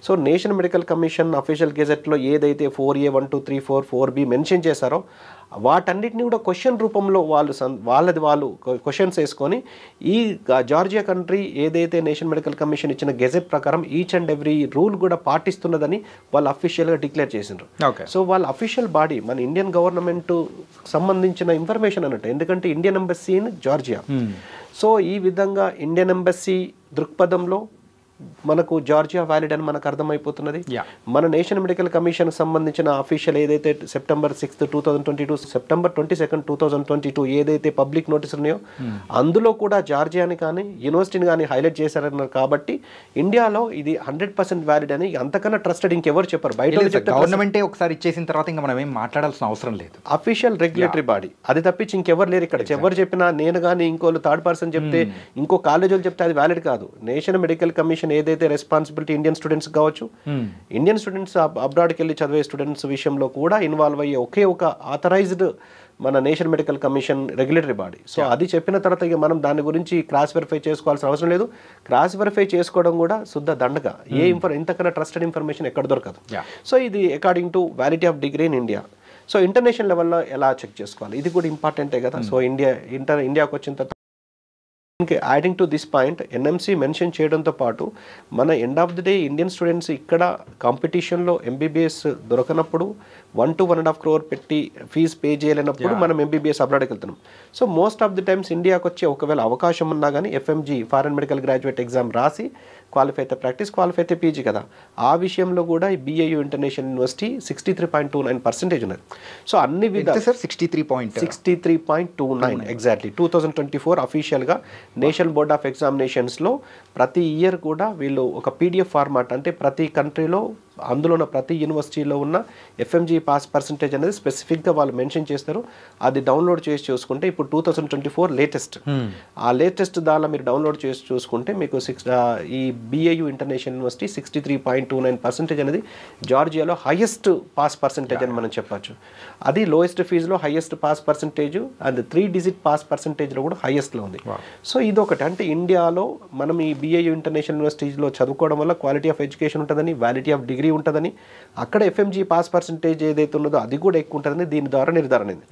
So national medical commission official గెజెట్లో ఏదైతే 4A 1 2 3 4 4B mention చేశారో వాటన్నిటిని కూడా క్వశ్చన్ రూపంలో వాళ్ళు క్వశ్చన్స్ వేసుకొని ఈ జార్జియా కంట్రీ ఏదైతే నేషనల్ మెడికల్ కమిషన్ ఇచ్చిన గెజెట్ ప్రకారం ఈచ్ అండ్ ఎవ్రీ రూల్ కూడా పాటిస్తున్నదని వాళ్ళు అఫీషియల్గా డిక్లేర్ చేసిండ్రు. సో వాళ్ళ అఫీషియల్ బాడీ మన ఇండియన్ గవర్నమెంట్ సంబంధించిన ఇన్ఫర్మేషన్ అన్నట్టు, ఎందుకంటే Indian embassy in Georgia. So ఈ విధంగా ఇండియన్ ఎంబసీ దృక్పథంలో మనకు జార్జియా వ్యాలిడ్ అని మనకు అర్థమైపోతున్నది. మన నేషనల్ మెడికల్ కమిషన్ సంబంధించిన అఫీషియల్ ఏదైతే సెప్టెంబర్ 6, 2022 సెప్టెంబర్ 22, 2022 ఏదైతే పబ్లిక్ నోటీసులు ఉన్నాయో అందులో కూడా జార్జియాని కానీ యూనివర్సిటీని కానీ హైలైట్ చేశారన్నారు. కాబట్టి ఇండియాలో ఇది 100% వ్యాలిడ్ అని అంతకన్నా ట్రస్టెడ్ ఇంకెవరు చెప్పారు. బయట గవర్నమెంటే ఒకసారి ఇచ్చేసిన తర్వాత ఇంకా మనం ఏం మాట్లాడాల్సిన అవసరం లేదు. అఫీషియల్ రెగ్యులేటరీ బాడీ అది తప్పించి ఇంకెవరు లేరు ఇక్కడ. ఎవరు చెప్పినా నేను కానీ ఇంకోళ్ళు థర్డ్ పర్సన్ చెప్తే ఇంకో కాలేజ్ వాళ్ళు చెప్తే అది వ్యాలిడ్ కాదు. నేషనల్ మెడికల్ కమిషన్ ఏదైతే రెస్పాన్సిబిలిటీ ఇండియన్ స్టూడెంట్స్ కావచ్చు, ఇండియన్ స్టూడెంట్స్ అబ్రాడ్కి వెళ్ళి చదివే స్టూడెంట్స్ విషయంలో కూడా ఇన్వాల్వ్ అయ్యే ఒకే ఒక ఆథరైజ్డ్ మన national medical commission regulatory body. So అది చెప్పిన తర్వాత ఇక మనం దాని గురించి క్రాస్ వెరిఫై చేసుకోవాల్సిన అవసరం లేదు. క్రాస్ వెరిఫై చేసుకోవడం కూడా శుద్ధ దండగా. ఇంతకన్నా ట్రస్టెడ్ ఇన్ఫర్మేషన్ ఎక్కడ దొరకదు. సో ఇది according to validity of degree in India. So international లెవెల్లో ఎలా చెక్ చేసుకోవాలి ఇది కూడా ఇంపార్టెంటే కదా. సో ఇండియాకి వచ్చిన తర్వాత ఇంకా adding to this point NMC mention చేయడంతో పాటు మన end of the day Indian students ఇక్కడ కాంపిటీషన్లో ఎంబీబీఎస్ దొరకనప్పుడు 1 to 1.5 crore పెట్టి ఫీజు పే చేయలేనప్పుడు మనం ఎంబీబీఎస్ అబ్రాడ్కి వెళ్తున్నాం. So most of the times ఇండియాకి వచ్చే ఒకవేళ అవకాశం ఉన్నా కానీ FMG foreign medical graduate exam రాసి క్వాలిఫై అయితే ప్రాక్టీస్, క్వాలిఫై అయితే పీజీ కదా. ఆ విషయంలో కూడా ఈ BIU ఇంటర్నేషనల్ యూనివర్సిటీ 63.29% ఉన్నది. సో అన్ని విధాలు 63.29 ఎగ్జాక్ట్లీ 2024 అఫీషియల్గా నేషనల్ బోర్డ్ ఆఫ్ ఎగ్జామినేషన్స్లో ప్రతి ఇయర్ కూడా వీళ్ళు ఒక PDF ఫార్మాట్ అంటే ప్రతి కంట్రీలో అందులో ఉన్న ప్రతి యూనివర్సిటీలో ఉన్న FMG పాస్ పర్సంటేజ్ అనేది స్పెసిఫిక్గా వాళ్ళు మెన్షన్ చేస్తారు. అది డౌన్లోడ్ చేసి చూసుకుంటే ఇప్పుడు 2024 లేటెస్ట్ ఆ లేటెస్ట్ దానిలో మీరు డౌన్లోడ్ చేసి చూసుకుంటే మీకు ఈ BIU ఇంటర్నేషనల్ యూనివర్సిటీ 63.29% అనేది జార్జియాలో హైయెస్ట్ పాస్ పర్సంటేజ్ అని మనం చెప్పచ్చు. అది లోయెస్ట్ ఫీజులో highest pass percentage and 3 digit pass పర్సంటేజ్లో కూడా హైయెస్ట్లో ఉంది. సో ఇదొకటి అంటే ఇండియాలో మనం ఈ BIU ఇంటర్నేషనల్ యూనివర్సిటీలో చదువుకోవడం వల్ల క్వాలిటీ ఆఫ్ ఎడ్యుకేషన్ ఉంటుందని, వ్యాలిడిటీ ఆఫ్ డిగ్రీ ఉంటుందని, అక్కడ FMG పాస్ పర్సంటేజ్ ఏదైతే ఉన్నదో అది కూడా ఎక్కువ ఉంటుందని దీని ద్వారా నిర్ధారణ అయింది.